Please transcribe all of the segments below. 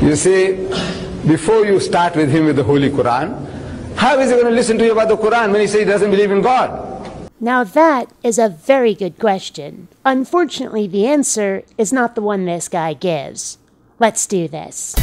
You see, before you start with him with the Holy Quran, how is he going to listen to you about the Quran when he says he doesn't believe in God? Now that is a very good question. Unfortunately, the answer is not the one this guy gives. Let's do this.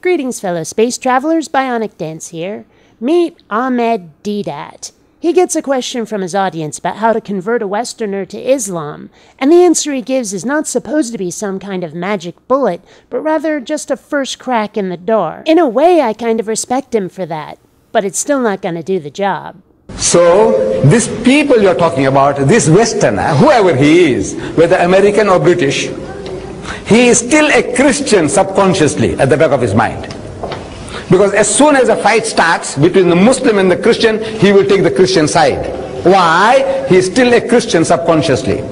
Greetings, fellow space travelers. BionicDance here. Meet Ahmed Deedat. He gets a question from his audience about how to convert a Westerner to Islam, and the answer he gives is not supposed to be some kind of magic bullet, but rather just a first crack in the door. In a way, I kind of respect him for that, but it's still not going to do the job. So, these people you're talking about, this Westerner, whoever he is, whether American or British, he is still a Christian subconsciously at the back of his mind. Because as soon as a fight starts between the Muslim and the Christian, he will take the Christian side. Why? He is still a Christian subconsciously.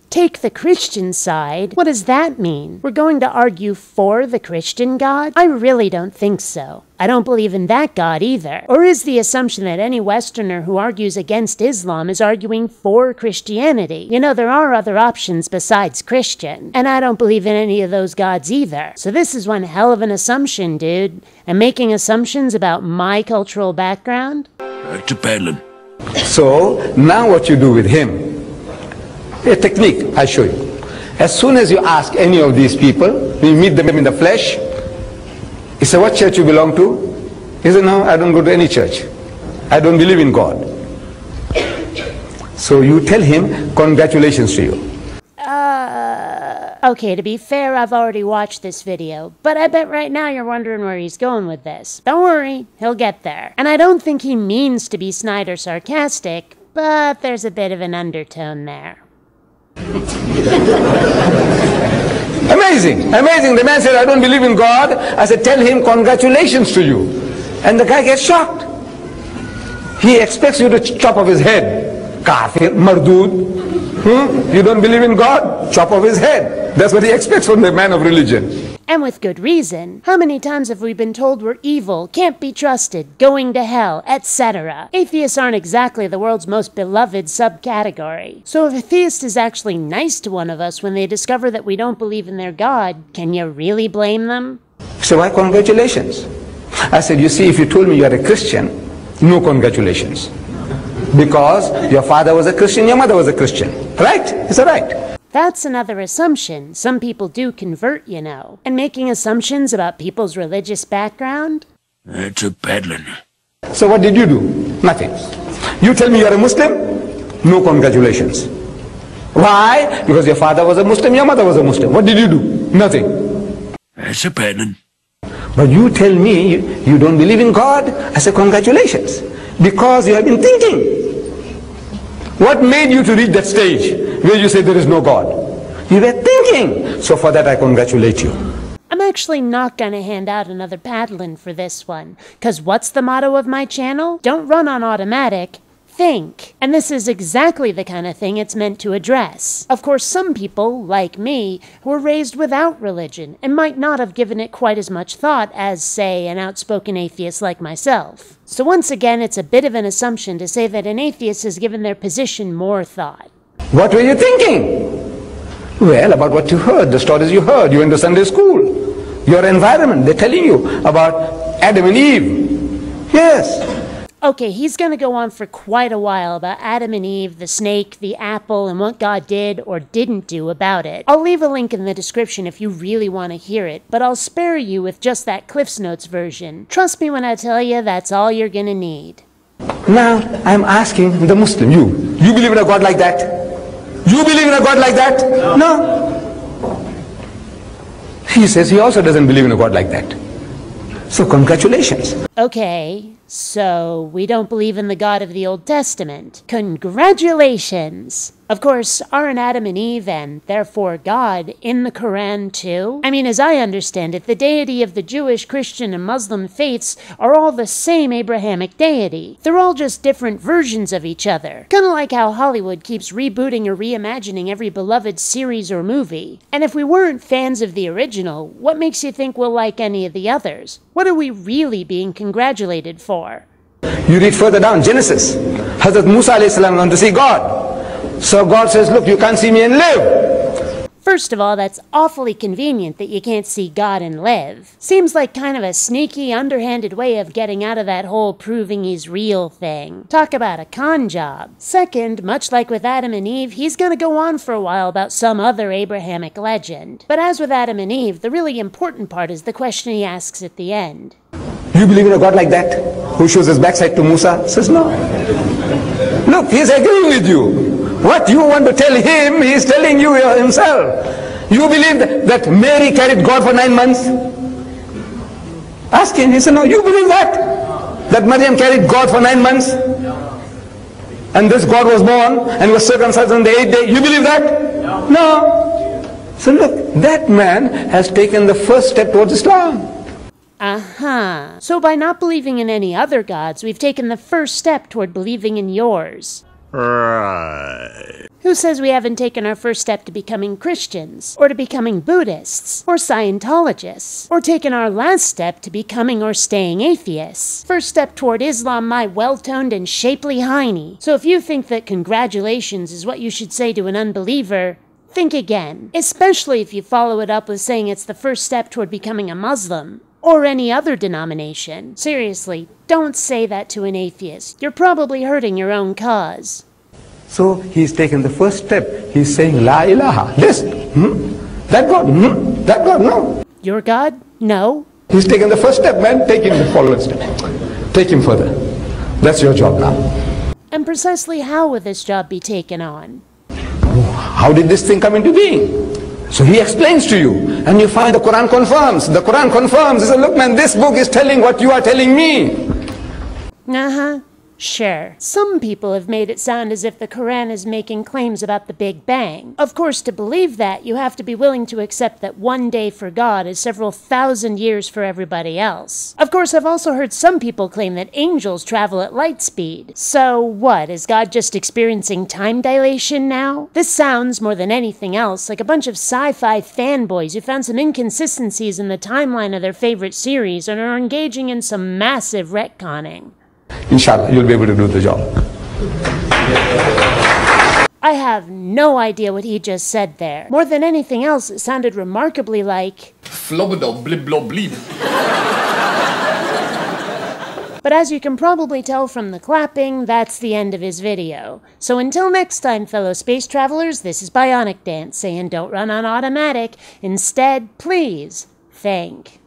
Take the Christian side? What does that mean? We're going to argue for the Christian God? I really don't think so. I don't believe in that God either. Or is the assumption that any Westerner who argues against Islam is arguing for Christianity? You know, there are other options besides Christian, and I don't believe in any of those gods either. So this is one hell of an assumption, dude. And making assumptions about my cultural background? To peddling. So, now what you do with him, a technique I show you. As soon as you ask any of these people, when you meet them in the flesh, he said, what church you belong to? He said, no, I don't go to any church. I don't believe in God. So you tell him, congratulations to you. Okay, to be fair, I've already watched this video, but I bet right now you're wondering where he's going with this. Don't worry, he'll get there. And I don't think he means to be snide or sarcastic, but there's a bit of an undertone there. Amazing, amazing. The man said, I don't believe in God. I said, tell him congratulations to you. And the guy gets shocked. He expects you to chop off his head. Kafir, mardud. You don't believe in God? Chop off his head. That's what he expects from the man of religion. And with good reason. How many times have we been told we're evil, can't be trusted, going to hell, etc.? Atheists aren't exactly the world's most beloved subcategory. So if a theist is actually nice to one of us when they discover that we don't believe in their God, can you really blame them? So why congratulations? I said, you see, if you told me you are a Christian, no congratulations. Because your father was a Christian, your mother was a Christian. Right? Is that right? That's another assumption. Some people do convert, you know. And making assumptions about people's religious background? It's a peddling. So what did you do? Nothing. You tell me you're a Muslim? No congratulations. Why? Because your father was a Muslim, your mother was a Muslim. What did you do? Nothing. It's a peddling. But you tell me you don't believe in God? I say congratulations. Because you have been thinking. What made you to reach that stage where you say there is no God? You were thinking. So for that I congratulate you. I'm actually not going to hand out another paddling for this one. Because what's the motto of my channel? Don't run on automatic. Think. And this is exactly the kind of thing it's meant to address. Of course, some people, like me, were raised without religion and might not have given it quite as much thought as, say, an outspoken atheist like myself. So once again, it's a bit of an assumption to say that an atheist has given their position more thought. What were you thinking? Well, about what you heard, the stories you heard, you went to Sunday school, your environment, they're telling you about Adam and Eve. Yes. Okay, he's going to go on for quite a while about Adam and Eve, the snake, the apple, and what God did or didn't do about it. I'll leave a link in the description if you really want to hear it, but I'll spare you with just that Cliff's Notes version. Trust me when I tell you that's all you're going to need. Now, I'm asking the Muslim, you believe in a God like that? You believe in a God like that? No. He says he also doesn't believe in a God like that. So congratulations. Okay, so we don't believe in the God of the Old Testament. Congratulations! Of course, aren't Adam and Eve, and therefore God, in the Quran too? I mean, as I understand it, the deity of the Jewish, Christian, and Muslim faiths are all the same Abrahamic deity. They're all just different versions of each other. Kinda like how Hollywood keeps rebooting or reimagining every beloved series or movie. And if we weren't fans of the original, what makes you think we'll like any of the others? What are we really being congratulated for? You read further down, Genesis. Hazrat Musa alayhi salam wanted to see God. So God says, look, you can't see me and live. First of all, that's awfully convenient that you can't see God and live. Seems like kind of a sneaky, underhanded way of getting out of that whole proving he's real thing. Talk about a con job. Second, much like with Adam and Eve, he's gonna go on for a while about some other Abrahamic legend. But as with Adam and Eve, the really important part is the question he asks at the end. You believe in a God like that, who shows his backside to Musa? Says no. Look, he's agreeing with you. What you want to tell him, he's telling you himself. You believe that Mary carried God for 9 months? Ask him. He said, no, you believe that? That Maryam carried God for 9 months? And this God was born and was circumcised on the 8th day. You believe that? No. So look, that man has taken the first step towards Islam. So by not believing in any other gods, we've taken the first step toward believing in yours. Right. Who says we haven't taken our first step to becoming Christians, or to becoming Buddhists, or Scientologists, or taken our last step to becoming or staying atheists? First step toward Islam, my well-toned and shapely hiney. So if you think that congratulations is what you should say to an unbeliever, think again. Especially if you follow it up with saying it's the first step toward becoming a Muslim, or any other denomination. Seriously, don't say that to an atheist. You're probably hurting your own cause. So he's taken the first step. He's saying, La ilaha. This, that God, that God, no. Your God? No. He's taken the first step, man. Take him the following step. Take him further. That's your job now. And precisely how will this job be taken on? How did this thing come into being? So he explains to you, and you find the Quran confirms. The Quran confirms. He says, look man, this book is telling what you are telling me. Sure. Some people have made it sound as if the Quran is making claims about the Big Bang. Of course, to believe that, you have to be willing to accept that one day for God is several thousand years for everybody else. Of course, I've also heard some people claim that angels travel at light speed. So what, is God just experiencing time dilation now? This sounds, more than anything else, like a bunch of sci-fi fanboys who found some inconsistencies in the timeline of their favorite series and are engaging in some massive retconning. Inshallah, you'll be able to do the job. I have no idea what he just said there. More than anything else, it sounded remarkably like Flobbedo blib blob bleed. But as you can probably tell from the clapping, that's the end of his video. So until next time, fellow space travelers, this is BionicDance saying don't run on automatic. Instead, please think.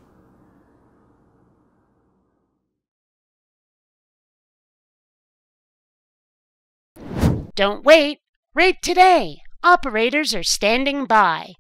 Don't wait. Rate today. Operators are standing by.